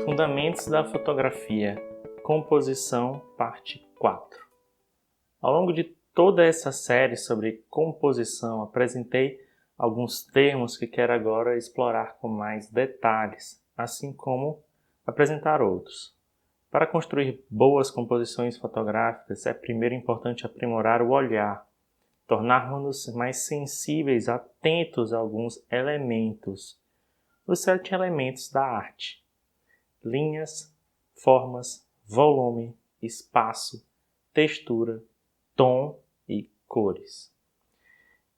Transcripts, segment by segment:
Fundamentos da fotografia, composição, parte 4. Ao longo de toda essa série sobre composição, apresentei alguns termos que quero agora explorar com mais detalhes, assim como apresentar outros. Para construir boas composições fotográficas, é primeiro importante aprimorar o olhar, tornarmos-nos mais sensíveis, atentos a alguns elementos, os 7 elementos da arte: linhas, formas, volume, espaço, textura, tom e cores.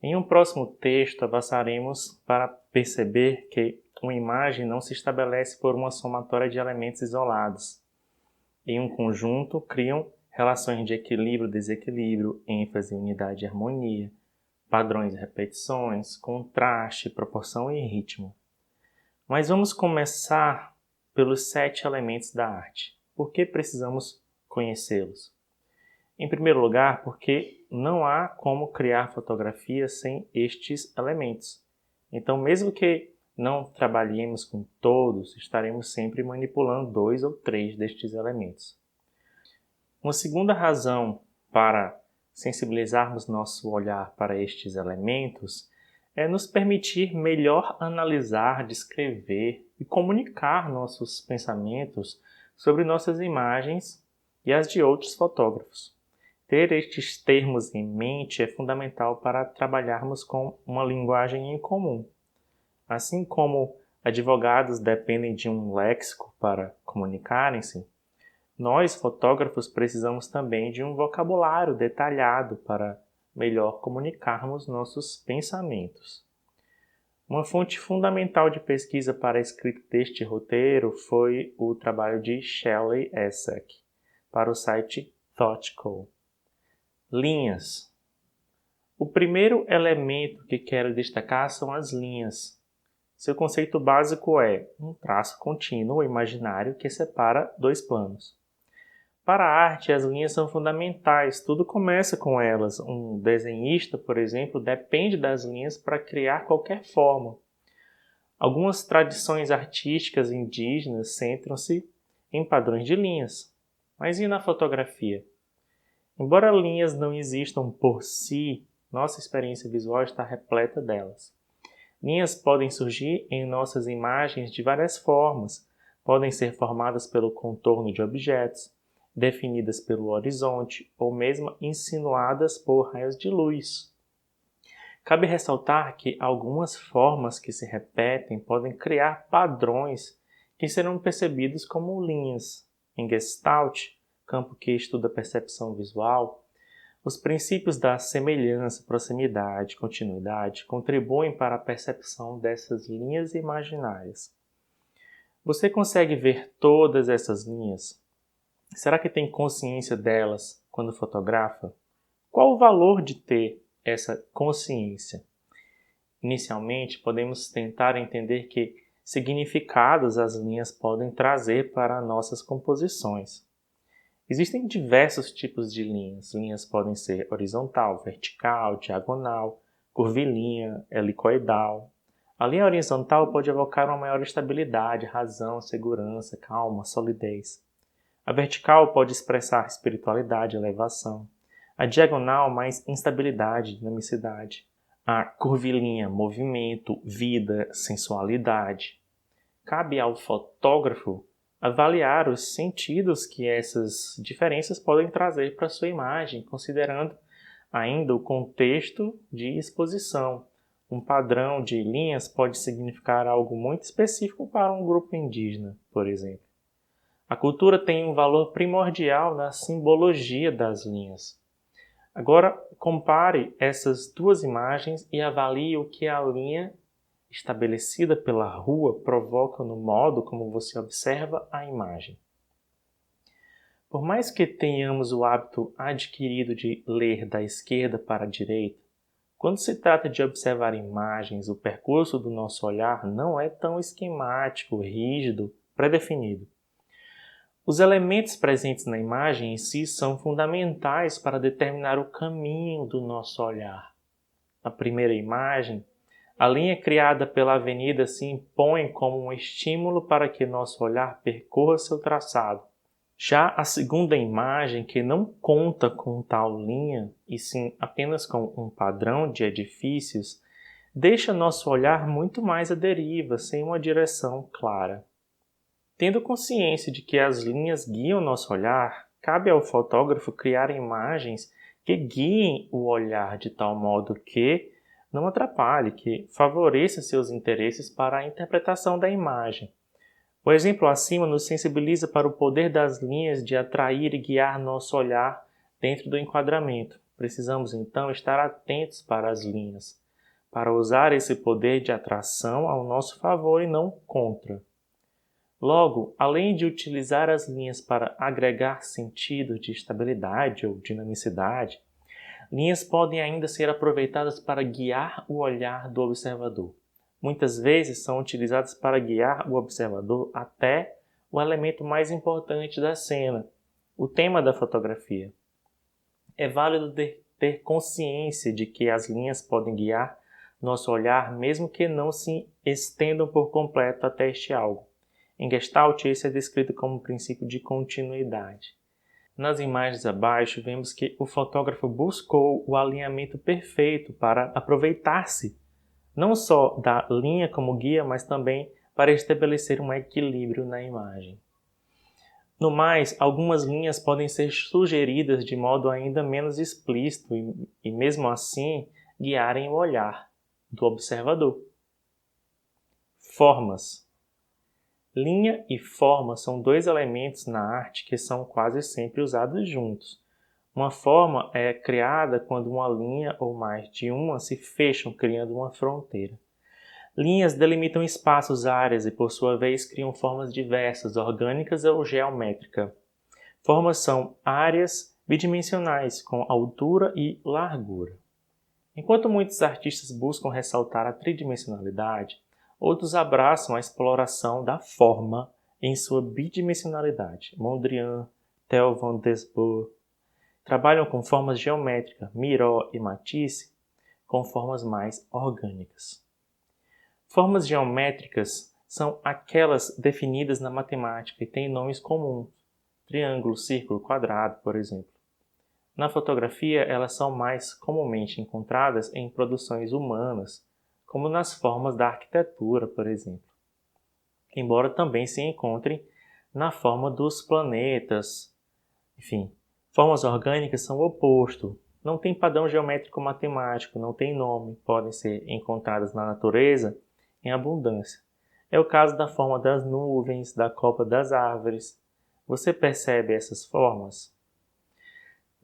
Em um próximo texto, avançaremos para perceber que uma imagem não se estabelece por uma somatória de elementos isolados. Em um conjunto, criam relações de equilíbrio, desequilíbrio, ênfase, unidade e harmonia, padrões e repetições, contraste, proporção e ritmo. Mas vamos começar pelos 7 elementos da arte. Por que precisamos conhecê-los? Em primeiro lugar, porque não há como criar fotografia sem estes elementos. Então, mesmo que não trabalhemos com todos, estaremos sempre manipulando 2 ou 3 destes elementos. Uma segunda razão para sensibilizarmos nosso olhar para estes elementos é nos permitir melhor analisar, descrever e comunicar nossos pensamentos sobre nossas imagens e as de outros fotógrafos. Ter estes termos em mente é fundamental para trabalharmos com uma linguagem em comum. Assim como advogados dependem de um léxico para comunicarem-se, nós, fotógrafos, precisamos também de um vocabulário detalhado para melhor comunicarmos nossos pensamentos. Uma fonte fundamental de pesquisa para a escrita deste roteiro foi o trabalho de Shelley Essek, para o site Thoughtco. Linhas. O primeiro elemento que quero destacar são as linhas. Seu conceito básico é um traço contínuo ou imaginário que separa 2 planos. Para a arte, as linhas são fundamentais, tudo começa com elas. Um desenhista, por exemplo, depende das linhas para criar qualquer forma. Algumas tradições artísticas indígenas centram-se em padrões de linhas. Mas e na fotografia? Embora linhas não existam por si, nossa experiência visual está repleta delas. Linhas podem surgir em nossas imagens de várias formas. Podem ser formadas pelo contorno de objetos, definidas pelo horizonte ou mesmo insinuadas por raios de luz. Cabe ressaltar que algumas formas que se repetem podem criar padrões que serão percebidos como linhas. Em Gestalt, campo que estuda a percepção visual, os princípios da semelhança, proximidade, continuidade contribuem para a percepção dessas linhas imaginárias. Você consegue ver todas essas linhas? Será que tem consciência delas quando fotografa? Qual o valor de ter essa consciência? Inicialmente, podemos tentar entender que significados as linhas podem trazer para nossas composições. Existem diversos tipos de linhas. Linhas podem ser horizontal, vertical, diagonal, curvilínea, helicoidal. A linha horizontal pode evocar uma maior estabilidade, razão, segurança, calma, solidez. A vertical pode expressar espiritualidade, elevação. A diagonal, mais instabilidade, dinamicidade. A curvilínea, movimento, vida, sensualidade. Cabe ao fotógrafo avaliar os sentidos que essas diferenças podem trazer para a sua imagem, considerando ainda o contexto de exposição. Um padrão de linhas pode significar algo muito específico para um grupo indígena, por exemplo. A cultura tem um valor primordial na simbologia das linhas. Agora, compare essas 2 imagens e avalie o que a linha estabelecida pela rua provoca no modo como você observa a imagem. Por mais que tenhamos o hábito adquirido de ler da esquerda para a direita, quando se trata de observar imagens, o percurso do nosso olhar não é tão esquemático, rígido, pré-definido. Os elementos presentes na imagem em si são fundamentais para determinar o caminho do nosso olhar. Na primeira imagem, A linha criada pela avenida se impõe como um estímulo para que nosso olhar percorra seu traçado. Já a segunda imagem, que não conta com tal linha, e sim apenas com um padrão de edifícios, deixa nosso olhar muito mais à deriva, sem uma direção clara. Tendo consciência de que as linhas guiam nosso olhar, cabe ao fotógrafo criar imagens que guiem o olhar de tal modo que não atrapalhe, que favoreça seus interesses para a interpretação da imagem. O exemplo acima nos sensibiliza para o poder das linhas de atrair e guiar nosso olhar dentro do enquadramento. Precisamos então estar atentos para as linhas, para usar esse poder de atração ao nosso favor e não contra. Logo, além de utilizar as linhas para agregar sentido de estabilidade ou dinamicidade, linhas podem ainda ser aproveitadas para guiar o olhar do observador. Muitas vezes são utilizadas para guiar o observador até o elemento mais importante da cena, o tema da fotografia. É válido ter consciência de que as linhas podem guiar nosso olhar mesmo que não se estendam por completo até este algo. Em Gestalt, isso é descrito como um princípio de continuidade. Nas imagens abaixo, vemos que o fotógrafo buscou o alinhamento perfeito para aproveitar-se não só da linha como guia, mas também para estabelecer um equilíbrio na imagem. No mais, algumas linhas podem ser sugeridas de modo ainda menos explícito e mesmo assim, guiarem o olhar do observador. Formas. Linha e forma são dois elementos na arte que são quase sempre usados juntos. Uma forma é criada quando uma linha ou mais de uma se fecham, criando uma fronteira. Linhas delimitam espaços, áreas e, por sua vez, criam formas diversas, orgânicas ou geométricas. Formas são áreas bidimensionais, com altura e largura. Enquanto muitos artistas buscam ressaltar a tridimensionalidade, outros abraçam a exploração da forma em sua bidimensionalidade. Mondrian, Theo van Doesburg trabalham com formas geométricas, Miró e Matisse com formas mais orgânicas. Formas geométricas são aquelas definidas na matemática e têm nomes comuns, triângulo, círculo, quadrado, por exemplo. Na fotografia, elas são mais comumente encontradas em produções humanas, como nas formas da arquitetura, por exemplo. Embora também se encontrem na forma dos planetas, enfim. Formas orgânicas são o oposto. Não tem padrão geométrico matemático, não tem nome, podem ser encontradas na natureza em abundância. É o caso da forma das nuvens, da copa das árvores. Você percebe essas formas?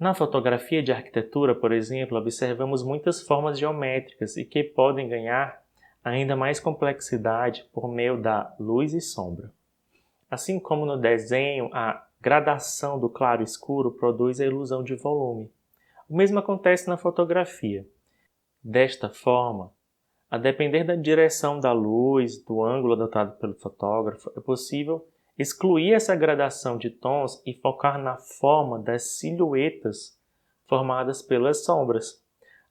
Na fotografia de arquitetura, por exemplo, observamos muitas formas geométricas e que podem ganhar ainda mais complexidade por meio da luz e sombra. Assim como no desenho, a gradação do claro e escuro produz a ilusão de volume. O mesmo acontece na fotografia. Desta forma, a depender da direção da luz, do ângulo adotado pelo fotógrafo, é possível excluir essa gradação de tons e focar na forma das silhuetas formadas pelas sombras.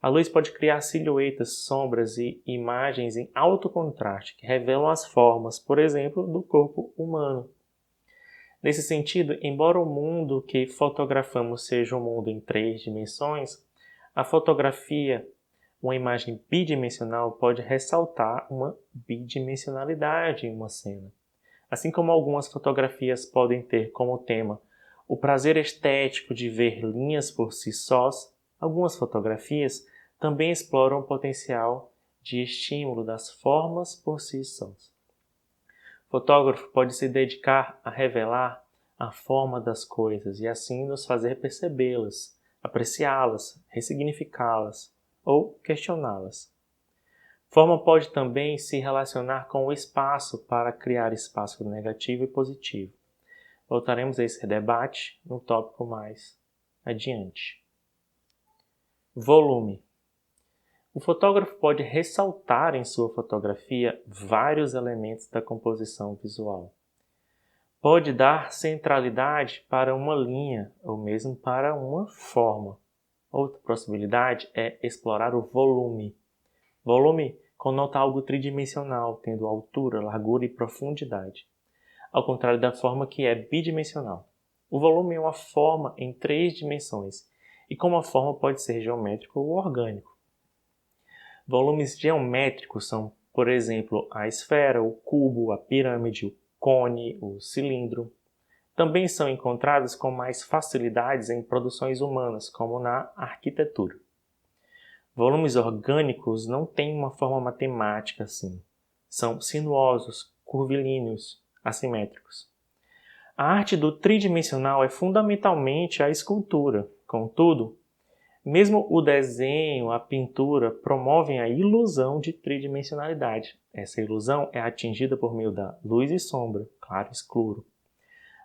A luz pode criar silhuetas, sombras e imagens em alto contraste que revelam as formas, por exemplo, do corpo humano. Nesse sentido, embora o mundo que fotografamos seja um mundo em 3 dimensões, a fotografia, uma imagem bidimensional, pode ressaltar uma bidimensionalidade em uma cena. Assim como algumas fotografias podem ter como tema o prazer estético de ver linhas por si sós, algumas fotografias também exploram o potencial de estímulo das formas por si sós. O fotógrafo pode se dedicar a revelar a forma das coisas e assim nos fazer percebê-las, apreciá-las, ressignificá-las ou questioná-las. Forma pode também se relacionar com o espaço para criar espaço negativo e positivo. Voltaremos a esse debate no tópico mais adiante. Volume. O fotógrafo pode ressaltar em sua fotografia vários elementos da composição visual. Pode dar centralidade para uma linha ou mesmo para uma forma. Outra possibilidade é explorar o volume. Volume conota algo tridimensional, tendo altura, largura e profundidade, ao contrário da forma que é bidimensional. O volume é uma forma em 3 dimensões, e como a forma pode ser geométrico ou orgânico. Volumes geométricos são, por exemplo, a esfera, o cubo, a pirâmide, o cone, o cilindro. Também são encontrados com mais facilidades em produções humanas, como na arquitetura. Volumes orgânicos não têm uma forma matemática assim. São sinuosos, curvilíneos, assimétricos. A arte do tridimensional é fundamentalmente a escultura. Contudo, mesmo o desenho, a pintura promovem a ilusão de tridimensionalidade. Essa ilusão é atingida por meio da luz e sombra, claro e escuro.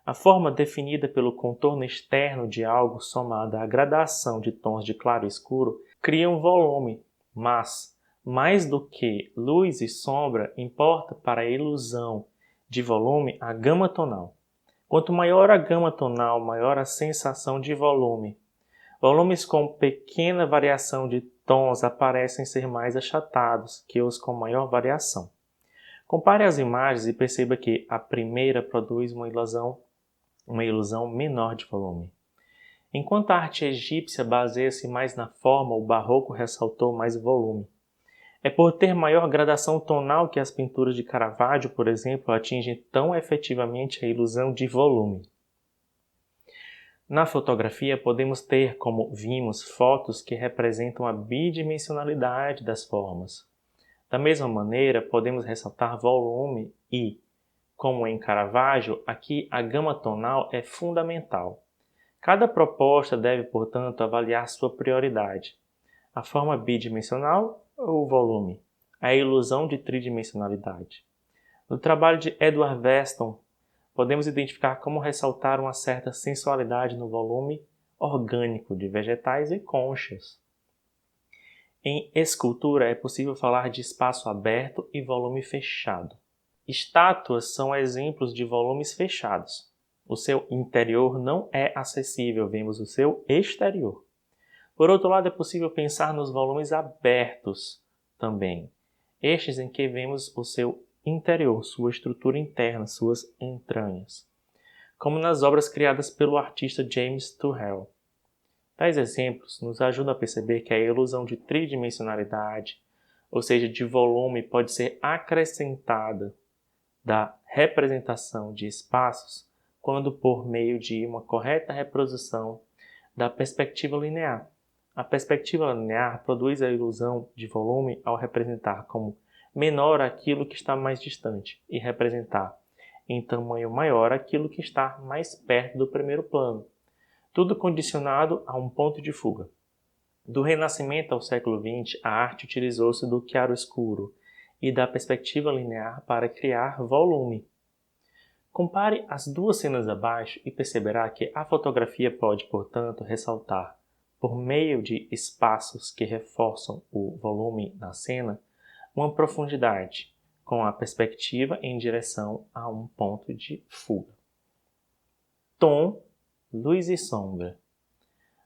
A forma definida pelo contorno externo de algo somada à gradação de tons de claro e escuro cria um volume, mas, mais do que luz e sombra, importa para a ilusão de volume a gama tonal. Quanto maior a gama tonal, maior a sensação de volume. Volumes com pequena variação de tons aparecem ser mais achatados que os com maior variação. Compare as imagens e perceba que a primeira produz uma ilusão menor de volume. Enquanto a arte egípcia baseia-se mais na forma, o barroco ressaltou mais o volume. É por ter maior gradação tonal que as pinturas de Caravaggio, por exemplo, atingem tão efetivamente a ilusão de volume. Na fotografia, podemos ter, como vimos, fotos que representam a bidimensionalidade das formas. Da mesma maneira, podemos ressaltar volume e, como em Caravaggio, aqui a gama tonal é fundamental. Cada proposta deve, portanto, avaliar sua prioridade. A forma bidimensional ou o volume? A ilusão de tridimensionalidade. No trabalho de Edward Weston, podemos identificar como ressaltar uma certa sensualidade no volume orgânico de vegetais e conchas. Em escultura é possível falar de espaço aberto e volume fechado. Estátuas são exemplos de volumes fechados. O seu interior não é acessível, vemos o seu exterior. Por outro lado, é possível pensar nos volumes abertos também, estes em que vemos o seu interior, sua estrutura interna, suas entranhas, como nas obras criadas pelo artista James Turrell. Tais exemplos nos ajudam a perceber que a ilusão de tridimensionalidade, ou seja, de volume, pode ser acrescentada da representação de espaços quando por meio de uma correta reprodução da perspectiva linear. A perspectiva linear produz a ilusão de volume ao representar como menor aquilo que está mais distante e representar em tamanho maior aquilo que está mais perto do primeiro plano, tudo condicionado a um ponto de fuga. Do Renascimento ao século XX, a arte utilizou-se do chiaro-escuro e da perspectiva linear para criar volume. Compare as duas cenas abaixo e perceberá que a fotografia pode, portanto, ressaltar, por meio de espaços que reforçam o volume na cena, uma profundidade, com a perspectiva em direção a um ponto de fuga. Tom, luz e sombra.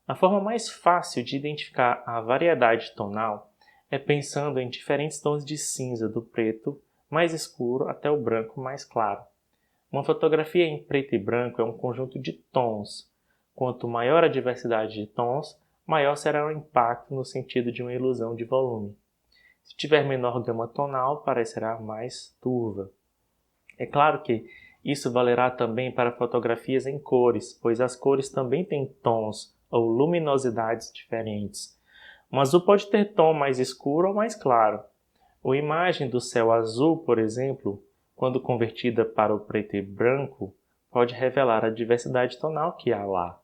A forma mais fácil de identificar a variedade tonal é pensando em diferentes tons de cinza, do preto mais escuro até o branco mais claro. Uma fotografia em preto e branco é um conjunto de tons. Quanto maior a diversidade de tons, maior será o impacto no sentido de uma ilusão de volume. Se tiver menor gama tonal, parecerá mais turva. É claro que isso valerá também para fotografias em cores, pois as cores também têm tons ou luminosidades diferentes. Um azul pode ter tom mais escuro ou mais claro. A imagem do céu azul, por exemplo, quando convertida para o preto e branco, pode revelar a diversidade tonal que há lá.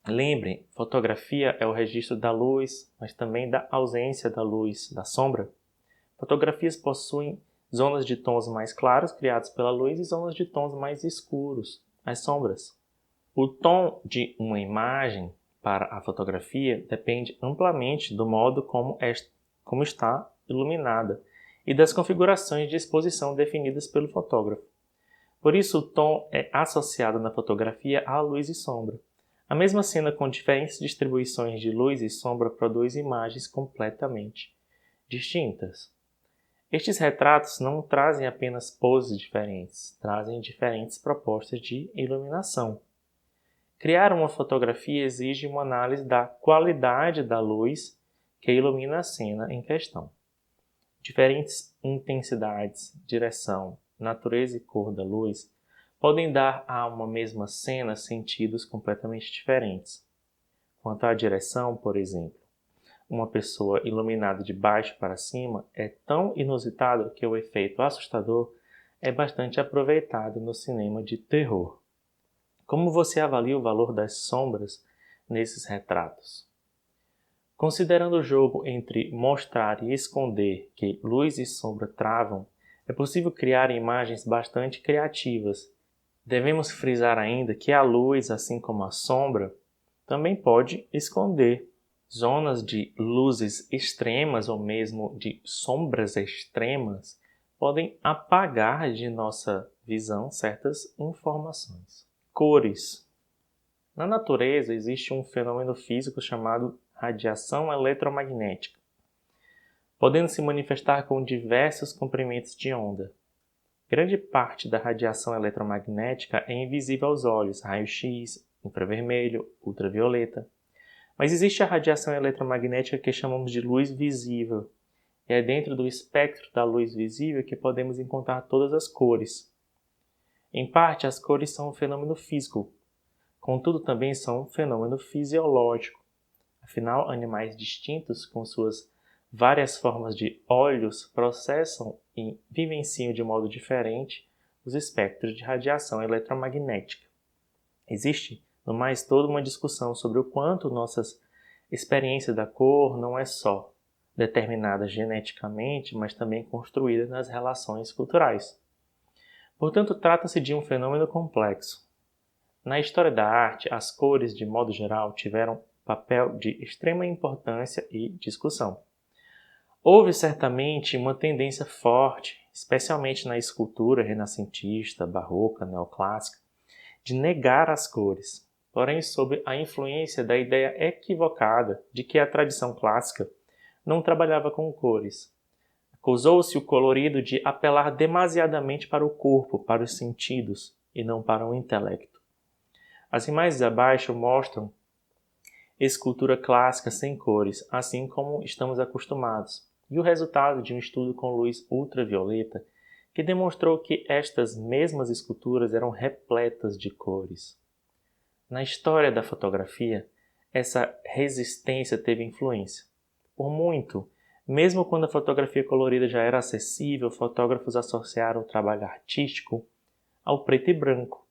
Lembrem, fotografia é o registro da luz, mas também da ausência da luz, da sombra. Fotografias possuem zonas de tons mais claros criados pela luz e zonas de tons mais escuros, as sombras. O tom de uma imagem para a fotografia depende amplamente do modo como está iluminada e das configurações de exposição definidas pelo fotógrafo. Por isso, o tom é associado na fotografia à luz e sombra. A mesma cena com diferentes distribuições de luz e sombra produz imagens completamente distintas. Estes retratos não trazem apenas poses diferentes, trazem diferentes propostas de iluminação. Criar uma fotografia exige uma análise da qualidade da luz que ilumina a cena em questão. Diferentes intensidades, direção, natureza e cor da luz podem dar a uma mesma cena sentidos completamente diferentes. Quanto à direção, por exemplo, uma pessoa iluminada de baixo para cima é tão inusitado que o efeito assustador é bastante aproveitado no cinema de terror. Como você avalia o valor das sombras nesses retratos? Considerando o jogo entre mostrar e esconder que luz e sombra travam, é possível criar imagens bastante criativas. Devemos frisar ainda que a luz, assim como a sombra, também pode esconder. Zonas de luzes extremas ou mesmo de sombras extremas podem apagar de nossa visão certas informações. Cores. Na natureza existe um fenômeno físico chamado radiação eletromagnética, podendo se manifestar com diversos comprimentos de onda. Grande parte da radiação eletromagnética é invisível aos olhos, raio-x, infravermelho, ultravioleta. Mas existe a radiação eletromagnética que chamamos de luz visível, e é dentro do espectro da luz visível que podemos encontrar todas as cores. Em parte, as cores são um fenômeno físico, contudo também são um fenômeno fisiológico. Afinal, animais distintos, com suas várias formas de olhos, processam e vivenciam de modo diferente os espectros de radiação eletromagnética. Existe, no mais, toda uma discussão sobre o quanto nossas experiências da cor não é só determinada geneticamente, mas também construída nas relações culturais. Portanto, trata-se de um fenômeno complexo. Na história da arte, as cores, de modo geral, tiveram papel de extrema importância e discussão. Houve certamente uma tendência forte, especialmente na escultura renascentista, barroca, neoclássica, de negar as cores, porém sob a influência da ideia equivocada de que a tradição clássica não trabalhava com cores. Acusou-se o colorido de apelar demasiadamente para o corpo, para os sentidos, e não para o intelecto. As imagens abaixo mostram escultura clássica sem cores, assim como estamos acostumados, e o resultado de um estudo com luz ultravioleta que demonstrou que estas mesmas esculturas eram repletas de cores. Na história da fotografia, essa resistência teve influência. Por muito, mesmo quando a fotografia colorida já era acessível, fotógrafos associaram o trabalho artístico ao preto e branco,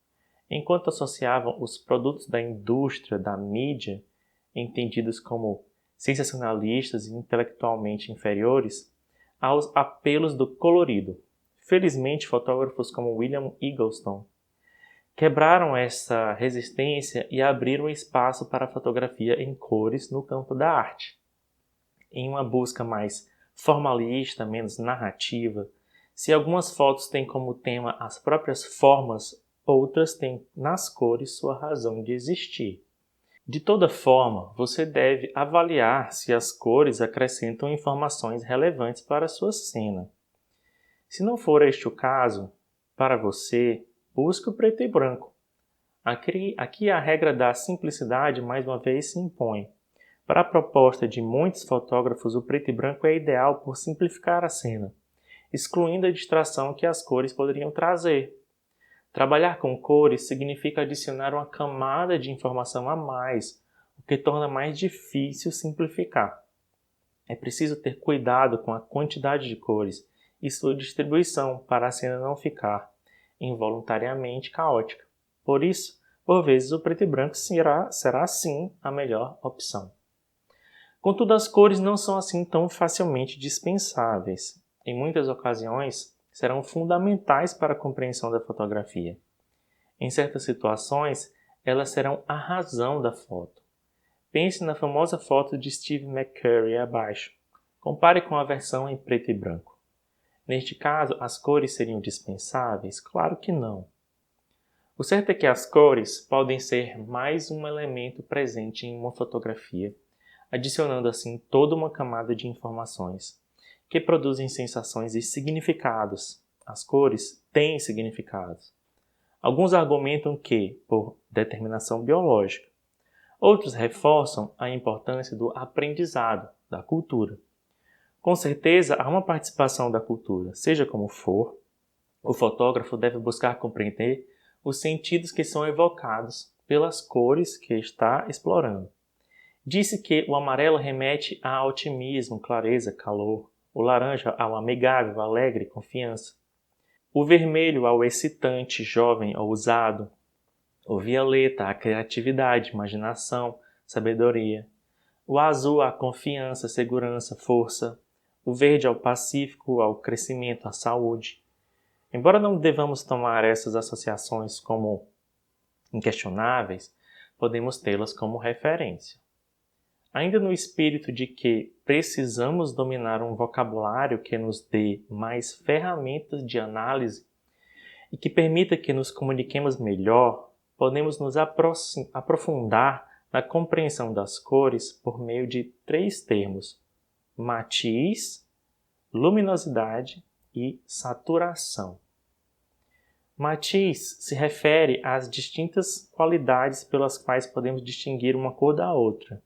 enquanto associavam os produtos da indústria da mídia, entendidos como sensacionalistas e intelectualmente inferiores, aos apelos do colorido. Felizmente, fotógrafos como William Eggleston quebraram essa resistência e abriram espaço para a fotografia em cores no campo da arte. Em uma busca mais formalista, menos narrativa, se algumas fotos têm como tema as próprias formas, outras têm nas cores sua razão de existir. De toda forma, você deve avaliar se as cores acrescentam informações relevantes para a sua cena. Se não for este o caso, para você, busque o preto e branco. Aqui a regra da simplicidade mais uma vez se impõe. Para a proposta de muitos fotógrafos, o preto e branco é ideal por simplificar a cena, excluindo a distração que as cores poderiam trazer. Trabalhar com cores significa adicionar uma camada de informação a mais, o que torna mais difícil simplificar. É preciso ter cuidado com a quantidade de cores e sua distribuição para a cena não ficar involuntariamente caótica. Por isso, por vezes o preto e branco será sim a melhor opção. Contudo, as cores não são assim tão facilmente dispensáveis. Em muitas ocasiões, serão fundamentais para a compreensão da fotografia. Em certas situações, elas serão a razão da foto. Pense na famosa foto de Steve McCurry abaixo. Compare com a versão em preto e branco. Neste caso, as cores seriam dispensáveis? Claro que não. O certo é que as cores podem ser mais um elemento presente em uma fotografia, adicionando assim toda uma camada de informações. que produzem sensações e significados. As cores têm significados. Alguns argumentam que, por determinação biológica. Outros reforçam a importância do aprendizado, da cultura. Com certeza, há uma participação da cultura, seja como for. O fotógrafo deve buscar compreender os sentidos que são evocados pelas cores que está explorando. Disse que o amarelo remete a otimismo, clareza, calor. O laranja ao amigável, alegre, confiança. O vermelho ao excitante, jovem, ousado. O violeta à criatividade, imaginação, sabedoria. O azul à confiança, segurança, força. O verde ao pacífico, ao crescimento, à saúde. Embora não devamos tomar essas associações como inquestionáveis, podemos tê-las como referência. Ainda no espírito de que precisamos dominar um vocabulário que nos dê mais ferramentas de análise e que permita que nos comuniquemos melhor, podemos nos aprofundar na compreensão das cores por meio de 3 termos: matiz, luminosidade e saturação. Matiz se refere às distintas qualidades pelas quais podemos distinguir uma cor da outra.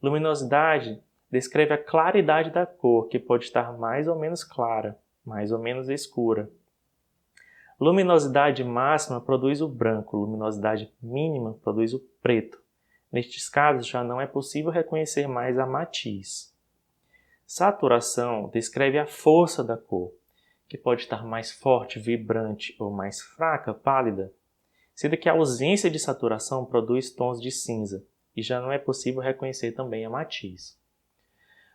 Luminosidade descreve a claridade da cor, que pode estar mais ou menos clara, mais ou menos escura. Luminosidade máxima produz o branco, luminosidade mínima produz o preto. Nestes casos, já não é possível reconhecer mais a matiz. Saturação descreve a força da cor, que pode estar mais forte, vibrante ou mais fraca, pálida, sendo que a ausência de saturação produz tons de cinza, e já não é possível reconhecer também a matiz.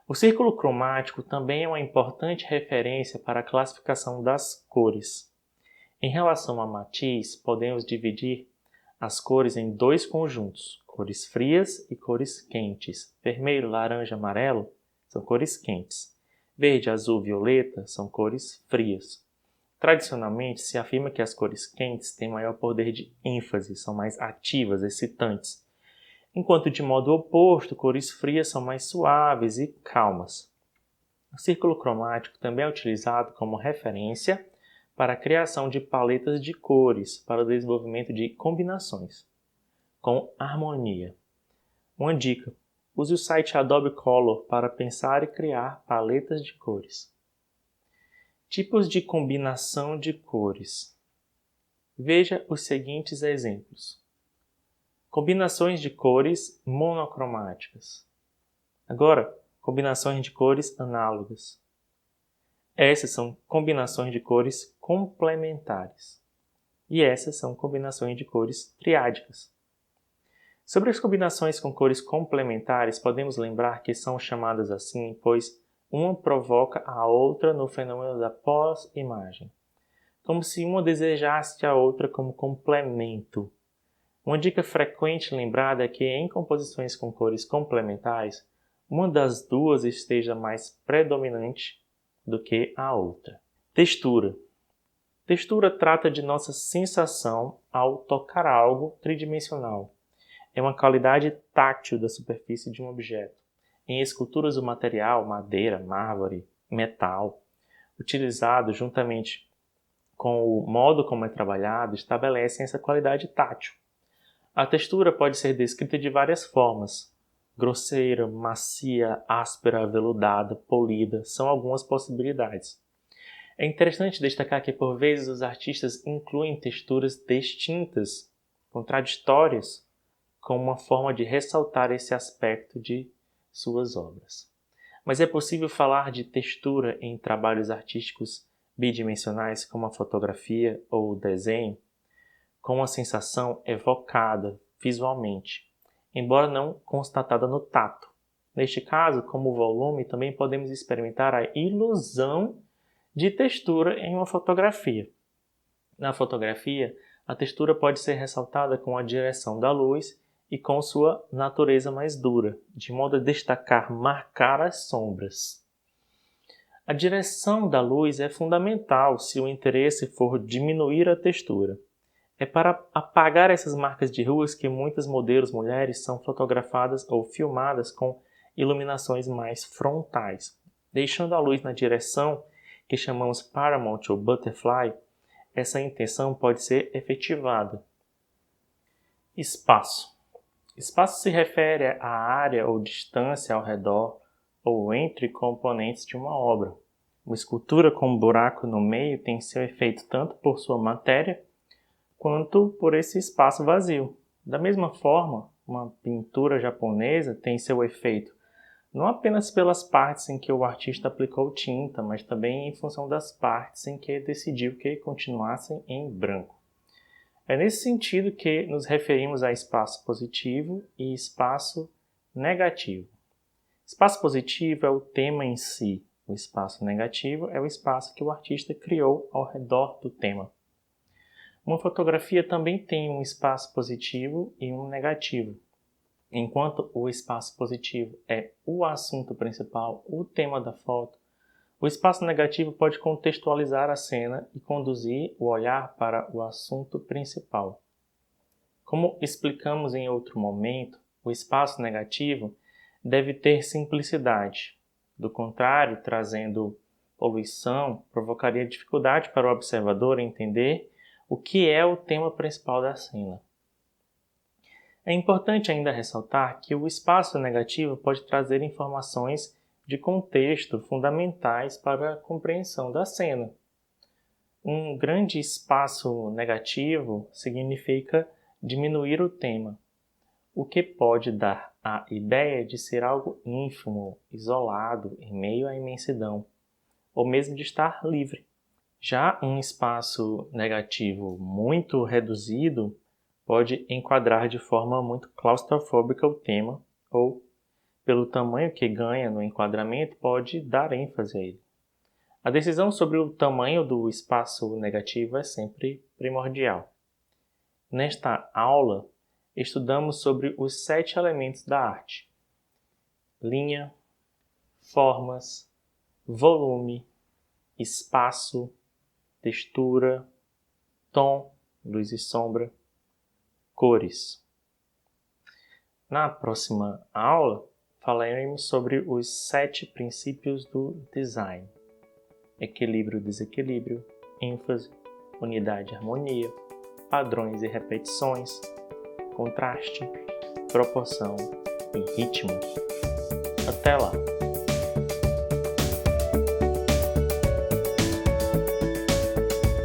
O círculo cromático também é uma importante referência para a classificação das cores. Em relação a matiz, podemos dividir as cores em 2 conjuntos, cores frias e cores quentes. Vermelho, laranja, amarelo são cores quentes. Verde, azul, violeta são cores frias. Tradicionalmente, se afirma que as cores quentes têm maior poder de ênfase, são mais ativas, excitantes, enquanto de modo oposto, cores frias são mais suaves e calmas. O círculo cromático também é utilizado como referência para a criação de paletas de cores para o desenvolvimento de combinações com harmonia. Uma dica: use o site Adobe Color para pensar e criar paletas de cores. Tipos de combinação de cores. Veja os seguintes exemplos. Combinações de cores monocromáticas. Agora, combinações de cores análogas. Essas são combinações de cores complementares. E essas são combinações de cores triádicas. Sobre as combinações com cores complementares, podemos lembrar que são chamadas assim, pois uma provoca a outra no fenômeno da pós-imagem, como se uma desejasse a outra como complemento. Uma dica frequente lembrada é que em composições com cores complementares, uma das duas esteja mais predominante do que a outra. Textura. Textura trata de nossa sensação ao tocar algo tridimensional. É uma qualidade tátil da superfície de um objeto. Em esculturas, o material, madeira, mármore, metal, utilizado juntamente com o modo como é trabalhado, estabelecem essa qualidade tátil. A textura pode ser descrita de várias formas. Grosseira, macia, áspera, aveludada, polida, são algumas possibilidades. É interessante destacar que, por vezes, os artistas incluem texturas distintas, contraditórias, como uma forma de ressaltar esse aspecto de suas obras. Mas é possível falar de textura em trabalhos artísticos bidimensionais, como a fotografia ou o desenho, com uma sensação evocada visualmente, embora não constatada no tato. Neste caso, como volume, também podemos experimentar a ilusão de textura em uma fotografia. Na fotografia, a textura pode ser ressaltada com a direção da luz e com sua natureza mais dura, de modo a destacar, marcar as sombras. A direção da luz é fundamental se o interesse for diminuir a textura. É para apagar essas marcas de ruas que muitas modelos mulheres são fotografadas ou filmadas com iluminações mais frontais. Deixando a luz na direção que chamamos Paramount ou Butterfly, essa intenção pode ser efetivada. Espaço. Espaço se refere à área ou distância ao redor ou entre componentes de uma obra. Uma escultura com um buraco no meio tem seu efeito tanto por sua matéria quanto por esse espaço vazio. Da mesma forma, uma pintura japonesa tem seu efeito não apenas pelas partes em que o artista aplicou tinta, mas também em função das partes em que decidiu que continuassem em branco. É nesse sentido que nos referimos a espaço positivo e espaço negativo. Espaço positivo é o tema em si. O espaço negativo é o espaço que o artista criou ao redor do tema. Uma fotografia também tem um espaço positivo e um negativo. Enquanto o espaço positivo é o assunto principal, o tema da foto, o espaço negativo pode contextualizar a cena e conduzir o olhar para o assunto principal. Como explicamos em outro momento, o espaço negativo deve ter simplicidade. Do contrário, trazendo poluição, provocaria dificuldade para o observador entender o que é o tema principal da cena. É importante ainda ressaltar que o espaço negativo pode trazer informações de contexto fundamentais para a compreensão da cena. Um grande espaço negativo significa diminuir o tema, o que pode dar a ideia de ser algo ínfimo, isolado, em meio à imensidão, ou mesmo de estar livre. Já um espaço negativo muito reduzido pode enquadrar de forma muito claustrofóbica o tema, ou, pelo tamanho que ganha no enquadramento, pode dar ênfase a ele. A decisão sobre o tamanho do espaço negativo é sempre primordial. Nesta aula, estudamos sobre os 7 elementos da arte: linha, formas, volume, espaço, textura, tom, luz e sombra, cores. Na próxima aula, falaremos sobre os 7 princípios do design: equilíbrio, desequilíbrio, ênfase, unidade e harmonia, padrões e repetições, contraste, proporção e ritmo. Até lá!